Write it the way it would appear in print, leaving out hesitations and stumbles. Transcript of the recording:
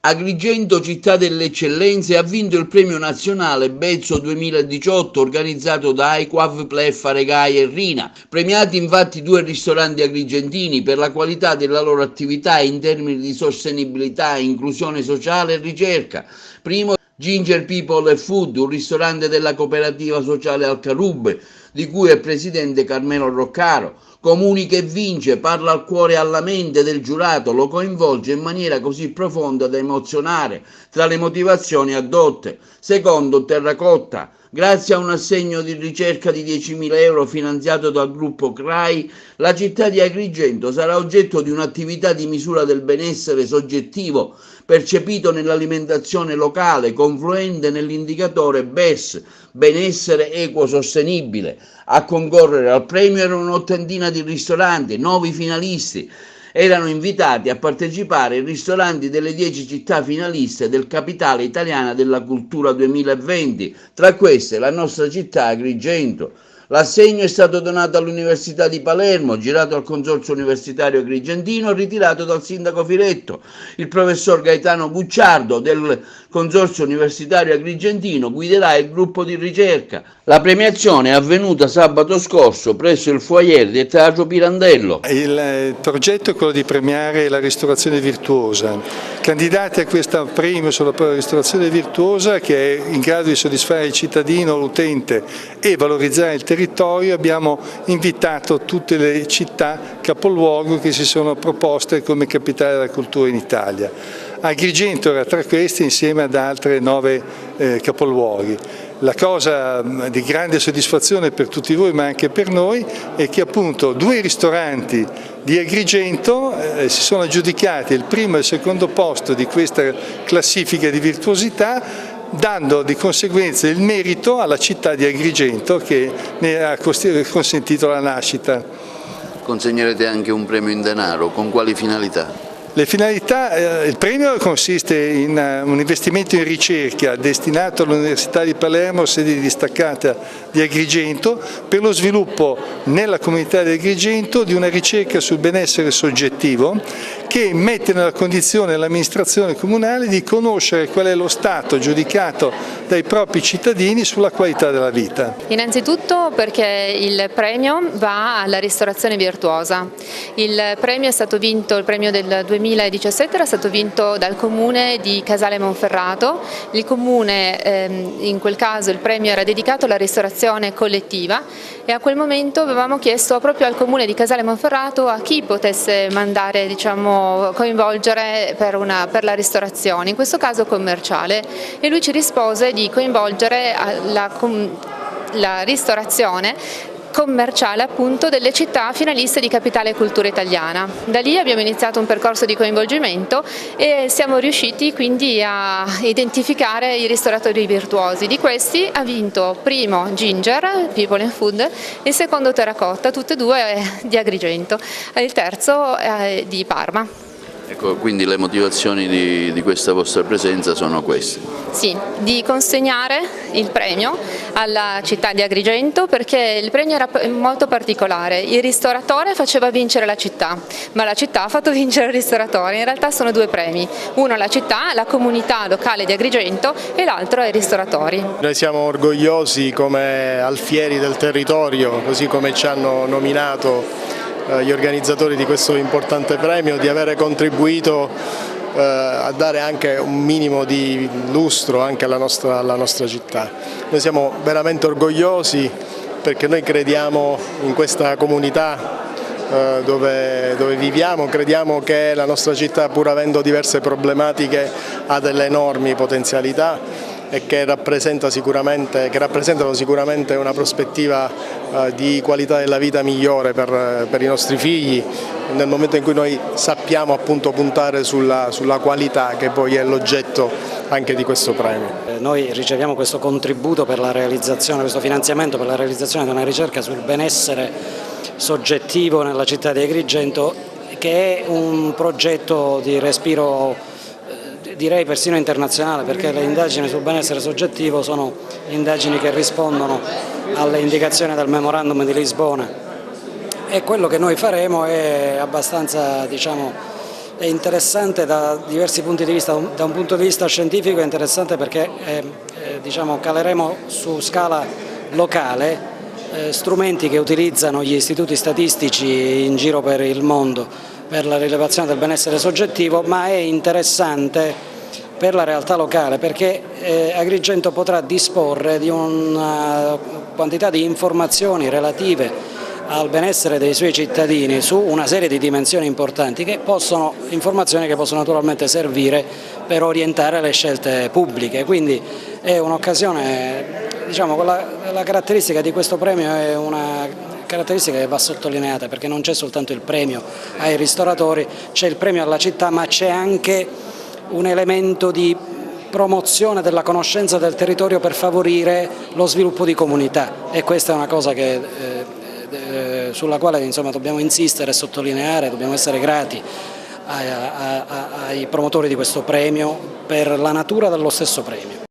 Agrigento, città delle eccellenze, ha vinto il premio nazionale Bezzo 2018 organizzato da Aiquav, Pleffa, Regai e Rina. Premiati infatti 2 ristoranti agrigentini per la qualità della loro attività in termini di sostenibilità, inclusione sociale e ricerca. Primo Ginger People e Food, un ristorante della cooperativa sociale Alcarube, di cui è presidente Carmelo Roccaro. Comunica e vince, parla al cuore e alla mente del giurato, lo coinvolge in maniera così profonda da emozionare tra le motivazioni addotte. Secondo Terracotta, grazie a un assegno di ricerca di 10.000 euro finanziato dal gruppo CRAI, la città di Agrigento sarà oggetto di un'attività di misura del benessere soggettivo percepito nell'alimentazione locale, confluente nell'indicatore BES, benessere equo sostenibile. A concorrere al premio erano un'ottantina di ristoranti, 9 finalisti. Erano invitati a partecipare i ristoranti delle 10 città finaliste del Capitale Italiana della Cultura 2020, tra queste la nostra città Agrigento. L'assegno è stato donato all'Università di Palermo, girato al Consorzio Universitario Agrigentino e ritirato dal sindaco Filetto. Il professor Gaetano Bucciardo del Consorzio Universitario Agrigentino guiderà il gruppo di ricerca. La premiazione è avvenuta sabato scorso presso il foyer del Teatro Pirandello. Il progetto è quello di premiare la ristorazione virtuosa. Candidati a questo premio sulla ristorazione virtuosa, che è in grado di soddisfare il cittadino, l'utente e valorizzare il territorio, abbiamo invitato tutte le città capoluogo che si sono proposte come capitale della cultura in Italia. Agrigento era tra questi insieme ad altre 9 capoluoghi. La cosa di grande soddisfazione per tutti voi, ma anche per noi, è che appunto 2 ristoranti di Agrigento si sono aggiudicati il primo e il secondo posto di questa classifica di virtuosità, dando di conseguenza il merito alla città di Agrigento che ne ha consentito la nascita. Consegnerete anche un premio in denaro, con quali finalità? Le finalità, il premio consiste in un investimento in ricerca destinato all'Università di Palermo, sede distaccata di Agrigento, per lo sviluppo nella comunità di Agrigento di una ricerca sul benessere soggettivo che mette nella condizione l'amministrazione comunale di conoscere qual è lo stato giudicato dai propri cittadini sulla qualità della vita. Innanzitutto perché il premio va alla ristorazione virtuosa. Il premio è stato vinto, il premio del 2017 era stato vinto dal comune di Casale Monferrato. Il comune, in quel caso il premio era dedicato alla ristorazione collettiva e a quel momento avevamo chiesto proprio al comune di Casale Monferrato a chi potesse mandare, coinvolgere per la ristorazione, in questo caso commerciale, e lui ci rispose di coinvolgere la ristorazione commerciale appunto delle città finaliste di Capitale Cultura Italiana. Da lì abbiamo iniziato un percorso di coinvolgimento e siamo riusciti quindi a identificare i ristoratori virtuosi. Di questi ha vinto primo Ginger, People and Food, e secondo Terracotta, tutte e 2 di Agrigento, e il terzo di Parma. Ecco, quindi le motivazioni di questa vostra presenza sono queste? Sì, di consegnare il premio alla città di Agrigento perché il premio era molto particolare. Il ristoratore faceva vincere la città, ma la città ha fatto vincere il ristoratore. In realtà sono 2 premi, uno alla città, la comunità locale di Agrigento, e l'altro ai ristoratori. Noi siamo orgogliosi come alfieri del territorio, così come ci hanno nominato gli organizzatori di questo importante premio, di avere contribuito a dare anche un minimo di lustro anche alla nostra città. Noi siamo veramente orgogliosi perché noi crediamo in questa comunità dove viviamo, crediamo che la nostra città, pur avendo diverse problematiche, ha delle enormi potenzialità e che rappresentano sicuramente una prospettiva di qualità della vita migliore per i nostri figli, nel momento in cui noi sappiamo appunto puntare sulla qualità, che poi è l'oggetto anche di questo premio. Noi riceviamo questo contributo per la realizzazione, questo finanziamento per la realizzazione di una ricerca sul benessere soggettivo nella città di Agrigento, che è un progetto di respiro direi persino internazionale, perché le indagini sul benessere soggettivo sono indagini che rispondono alle indicazioni del Memorandum di Lisbona, e quello che noi faremo è abbastanza è interessante da diversi punti di vista. Da un punto di vista scientifico è interessante perché diciamo, caleremo su scala locale strumenti che utilizzano gli istituti statistici in giro per il mondo per la rilevazione del benessere soggettivo, ma è interessante per la realtà locale perché Agrigento potrà disporre di una quantità di informazioni relative al benessere dei suoi cittadini su una serie di dimensioni importanti informazioni che possono naturalmente servire per orientare le scelte pubbliche, quindi è un'occasione, diciamo, la caratteristica di questo premio è una caratteristica che va sottolineata perché non c'è soltanto il premio ai ristoratori, c'è il premio alla città, ma c'è anche un elemento di promozione della conoscenza del territorio per favorire lo sviluppo di comunità e questa è una cosa sulla quale insomma, dobbiamo insistere e sottolineare, dobbiamo essere grati ai promotori di questo premio per la natura dello stesso premio.